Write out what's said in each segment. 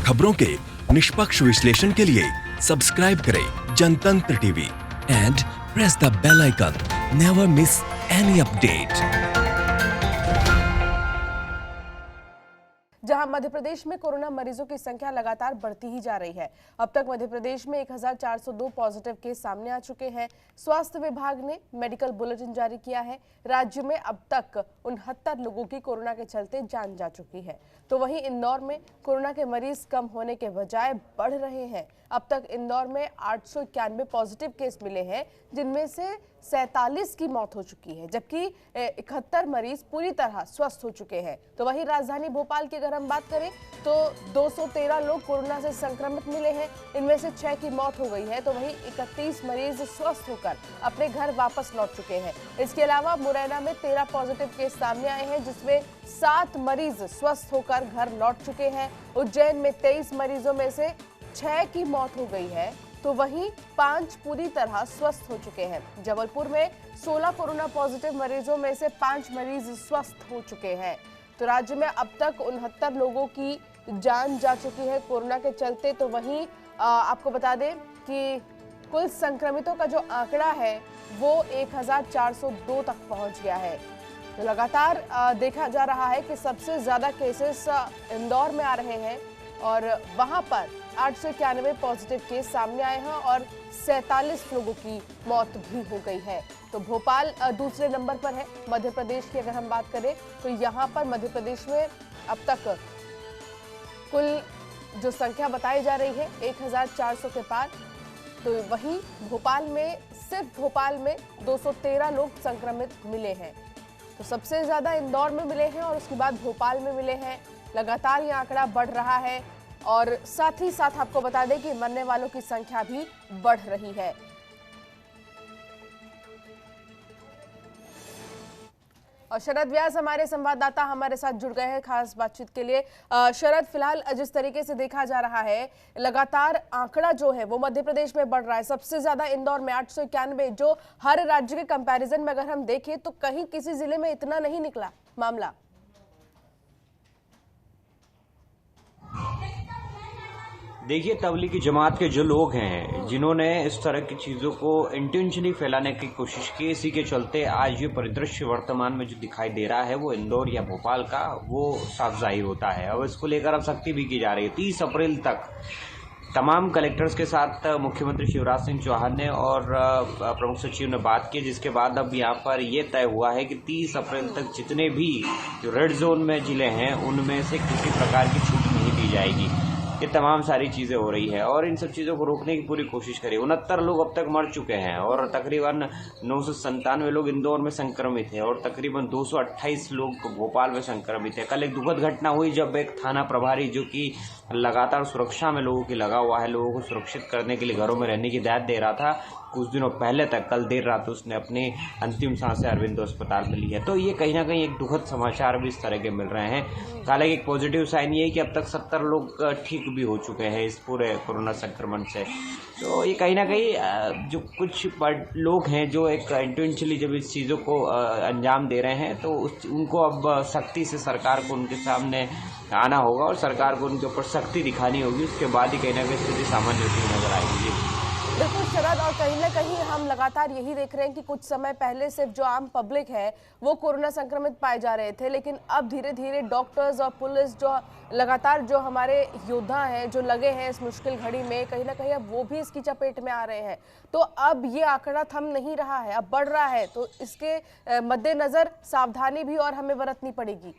खबरों के निष्पक्ष विश्लेषण के लिए सब्सक्राइब करें Janatantra TV and press the bell icon. Never miss any update. जहां मध्य प्रदेश में कोरोना मरीजों की संख्या लगातार बढ़ती ही जा रही है। अब तक मध्य प्रदेश में 1402 पॉजिटिव केस सामने आ चुके हैं। स्वास्थ्य विभाग ने मेडिकल बुलेटिन जारी किया है। राज्य में अब तक 69 लोगों की कोरोना के चलते जान जा चुकी है। तो वहीं इंदौर में कोरोना के मरीज कम होने के बजाय बढ़ रहे हैं। अब तक इंदौर में 891 पॉजिटिव केस मिले हैं, जिनमें से 47 की मौत हो चुकी है, जबकि 71 मरीज पूरी तरह स्वस्थ हो चुके हैं। तो वहीं राजधानी भोपाल की अगर हम बात करें तो 213 लोग कोरोना से संक्रमित मिले हैं। इनमें से 6 की मौत हो गई है। तो वहीं 31 मरीज स्वस्थ होकर अपने घर वापस लौट चुके हैं। इसके अलावा मुरैना में 13 पॉजिटिव केस सामने आए हैं, जिसमें 7 मरीज स्वस्थ होकर घर लौट चुके हैं। उज्जैन में 23 मरीजों में से 6 की मौत हो गई है, तो वहीं 5 पूरी तरह स्वस्थ हो चुके हैं। जबलपुर में 16 कोरोना पॉजिटिव मरीजों में से 5 मरीज स्वस्थ हो चुके हैं। तो राज्य में अब तक 69 लोगों की जान जा चुकी है कोरोना के चलते। तो वहीं आपको बता दें कि कुल संक्रमितों का जो आंकड़ा है वो 1402 तक पहुंच गया है। तो लगातार देखा जा रहा है कि सबसे ज्यादा केसेस इंदौर में आ रहे हैं और वहां पर 891 पॉजिटिव केस सामने आए हैं और 47 लोगों की मौत भी हो गई है। तो भोपाल दूसरे नंबर पर है। मध्य प्रदेश की अगर हम बात करें तो यहां पर मध्य प्रदेश में अब तक कुल जो संख्या बताई जा रही है 1400 के पार। तो वहीं भोपाल में, सिर्फ भोपाल में 213 लोग संक्रमित मिले हैं। तो सबसे ज्यादा इंदौर में मिले हैं और उसके बाद भोपाल में मिले हैं। लगातार ये आंकड़ा बढ़ रहा है और साथ ही साथ आपको बता दें कि मरने वालों की संख्या भी बढ़ रही है। और शरद व्यास हमारे संवाददाता हमारे साथ जुड़ गए हैं खास बातचीत के लिए। शरद, फिलहाल जिस तरीके से देखा जा रहा है, लगातार आंकड़ा जो है वो मध्य प्रदेश में बढ़ रहा है। सबसे ज्यादा इंदौर में 891, जो हर राज्य के कंपैरिजन में अगर हम देखें तो कहीं किसी जिले में इतना नहीं निकला मामला। देखिए, तबलीगी जमात के जो लोग हैं जिन्होंने इस तरह की चीज़ों को इंटेंशनली फैलाने की कोशिश की, इसी के चलते आज ये परिदृश्य वर्तमान में जो दिखाई दे रहा है वो इंदौर या भोपाल का वो साफ जाहिर होता है। अब इसको लेकर अब सख्ती भी की जा रही है। 30 अप्रैल तक तमाम कलेक्टर्स के साथ मुख्यमंत्री शिवराज सिंह चौहान ने और प्रमुख सचिव ने बात की, जिसके बाद अब यहाँ पर यह तय हुआ है कि 30 अप्रैल तक जितने भी जो रेड जोन में जिले हैं उनमें से किसी प्रकार की छूट नहीं दी जाएगी। ये तमाम सारी चीज़ें हो रही है और इन सब चीज़ों को रोकने की पूरी कोशिश करी। 69 लोग अब तक मर चुके हैं और तकरीबन 997 लोग इंदौर में संक्रमित हैं और तकरीबन 228 लोग भोपाल में संक्रमित है। कल एक दुखद घटना हुई जब एक थाना प्रभारी जो कि लगातार सुरक्षा में लोगों की लगा हुआ है, लोगों को सुरक्षित करने के लिए घरों में रहने की हिदायत दे रहा था, कुछ दिनों पहले तक, कल देर रात उसने अपनी अंतिम सांसें अरविंदो अस्पताल में ली है। तो ये कहीं ना कहीं एक दुखद समाचार भी इस तरह के मिल रहे हैं। हालांकि एक पॉजिटिव साइन ये है कि अब तक 70 लोग ठीक भी हो चुके हैं इस पूरे कोरोना संक्रमण से। तो ये कहीं ना कहीं जो कुछ लोग हैं जो एक इंटेंशनली जब इस चीज़ों को अंजाम दे रहे हैं तो उनको अब सख्ती से सरकार को उनके सामने आना होगा और सरकार को उनके ऊपर सख्ती दिखानी होगी। उसके बाद ही कहीं ना कहीं स्थिति सामान्य होती हुई नजर आएगी। बिल्कुल शरद, और कहीं ना कहीं हम लगातार यही देख रहे हैं कि कुछ समय पहले सिर्फ जो आम पब्लिक है वो कोरोना संक्रमित पाए जा रहे थे, लेकिन अब धीरे धीरे डॉक्टर्स और पुलिस, जो लगातार जो हमारे योद्धा हैं जो लगे हैं इस मुश्किल घड़ी में, कहीं ना कहीं अब वो भी इसकी चपेट में आ रहे हैं। तो अब ये आंकड़ा थम नहीं रहा है, अब बढ़ रहा है। तो इसके मद्देनजर सावधानी भी और हमें बरतनी पड़ेगी।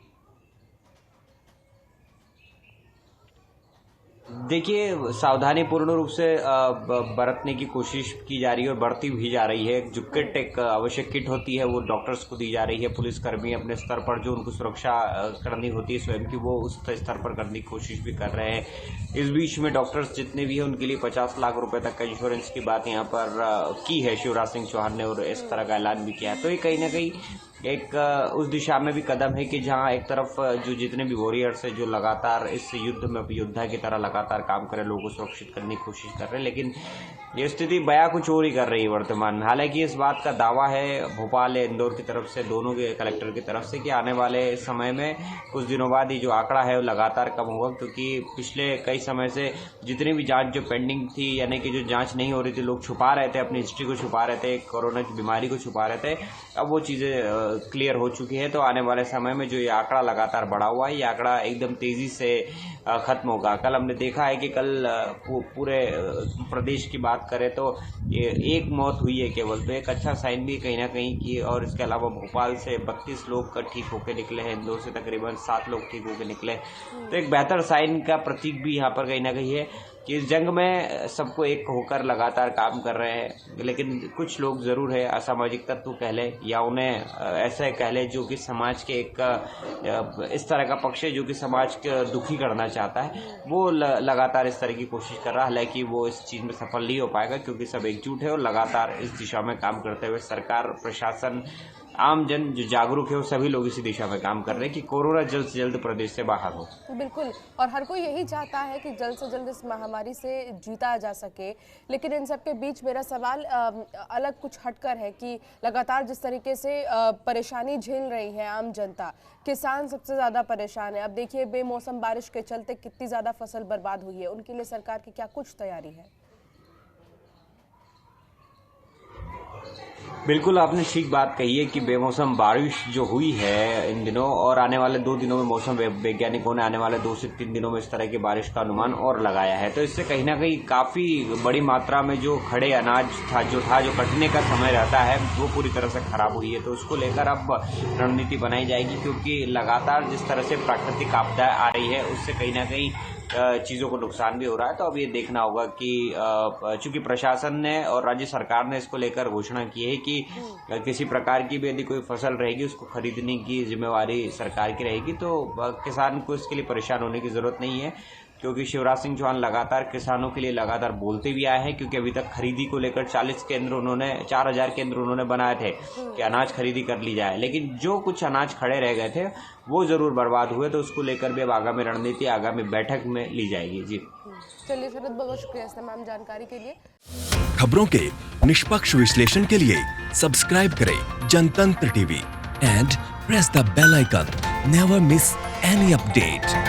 देखिए, सावधानी पूर्ण रूप से बरतने की कोशिश की जा रही है और बढ़ती भी जा रही है। जो किट, एक आवश्यक किट होती है, वो डॉक्टर्स को दी जा रही है। पुलिसकर्मी अपने स्तर पर जो उनको सुरक्षा करनी होती है स्वयं की, वो उस स्तर पर करने की कोशिश भी कर रहे हैं। इस बीच में डॉक्टर्स जितने भी हैं उनके लिए 50 लाख रुपए तक का इंश्योरेंस की बात यहाँ पर की है शिवराज सिंह चौहान ने और इस तरह का ऐलान भी किया है। तो ये कहीं ना कहीं एक उस दिशा में भी कदम है कि जहां एक तरफ जो जितने भी वॉरियर्स है जो लगातार इस युद्ध में योद्धा की तरह लगातार काम कर रहे, लोगों को सुरक्षित करने की कोशिश कर रहे हैं, लेकिन ये स्थिति बया कुछ और ही कर रही है वर्तमान में। हालांकि इस बात का दावा है भोपाल या इंदौर की तरफ से, दोनों के कलेक्टर की तरफ से, कि आने वाले समय में कुछ दिनों बाद ये जो आंकड़ा है वो लगातार कम होगा, क्योंकि पिछले कई समय से जितनी भी जांच जो पेंडिंग थी, यानी कि जो जांच नहीं हो रही थी, लोग छुपा रहे थे, अपनी हिस्ट्री को छुपा रहे थे, कोरोना की बीमारी को छुपा रहे थे, अब वो चीज़ें क्लियर हो चुकी है। तो आने वाले समय में जो ये आंकड़ा लगातार बढ़ा हुआ है, ये आंकड़ा एकदम तेजी से खत्म होगा। कल हमने देखा है कि कल पूरे प्रदेश की बात करें तो ये एक मौत हुई है केवल, तो एक अच्छा साइन भी कहीं ना कहीं की। और इसके अलावा भोपाल से 32 लोग ठीक होकर निकले हैं, इंदौर से तकरीबन 7 लोग ठीक होकर निकले, तो एक बेहतर साइन का प्रतीक भी यहाँ पर कहीं ना कहीं है कि इस जंग में सबको एक होकर लगातार काम कर रहे हैं। लेकिन कुछ लोग जरूर है, असामाजिक तत्व कह ले या उन्हें ऐसे कह ले, जो कि समाज के एक इस तरह का पक्ष है जो कि समाज के दुखी करना चाहता है, वो लगातार इस तरह की कोशिश कर रहा है। हालांकि वो इस चीज़ में सफल नहीं हो पाएगा, क्योंकि सब एकजुट है और लगातार इस दिशा में काम करते हुए सरकार, प्रशासन, आम जन जो जागरूक है, वो सभी लोग इसी दिशा में काम कर रहे हैं कि कोरोना जल्द से जल्द प्रदेश से बाहर हो। बिल्कुल, और हर कोई यही चाहता है कि जल्द से जल्द इस महामारी से जीता जा सके। लेकिन इन सब के बीच मेरा सवाल अलग कुछ हटकर है कि लगातार जिस तरीके से परेशानी झेल रही है आम जनता, किसान सबसे ज़्यादा परेशान है। अब देखिए बेमौसम बारिश के चलते कितनी ज़्यादा फसल बर्बाद हुई है, उनके लिए सरकार की क्या कुछ तैयारी है? बिल्कुल, आपने ठीक बात कही है कि बेमौसम बारिश जो हुई है इन दिनों, और आने वाले 2 दिनों में मौसम वैज्ञानिकों ने आने वाले 2 से 3 दिनों में इस तरह की बारिश का अनुमान और लगाया है। तो इससे कहीं ना कहीं काफ़ी बड़ी मात्रा में जो खड़े अनाज जो कटने का समय रहता है, वो पूरी तरह से खराब हुई है। तो उसको लेकर अब रणनीति बनाई जाएगी, क्योंकि लगातार जिस तरह से प्राकृतिक आपदा आ रही है, उससे कहीं ना कहीं चीज़ों को नुकसान भी हो रहा है। तो अब ये देखना होगा कि चूंकि प्रशासन ने और राज्य सरकार ने इसको लेकर घोषणा की है कि किसी प्रकार की भी यदि कोई फसल रहेगी, उसको खरीदने की जिम्मेवारी सरकार की रहेगी। तो किसान को इसके लिए परेशान होने की जरूरत नहीं है, क्योंकि शिवराज सिंह चौहान लगातार किसानों के लिए लगातार बोलते भी आए हैं। क्योंकि अभी तक खरीदी को लेकर 40 केंद्र उन्होंने, 4000 केंद्र उन्होंने बनाए थे कि अनाज खरीदी कर ली जाए, लेकिन जो कुछ अनाज खड़े रह गए थे वो जरूर बर्बाद हुए। तो उसको लेकर भी अब आगामी रणनीति आगामी बैठक में ली जाएगी। जी चलिए शरद, बहुत शुक्रिया इस तमाम जानकारी के लिए। खबरों के निष्पक्ष विश्लेषण के लिए सब्सक्राइब करें Janatantra TV and press the bell icon. Never miss any update.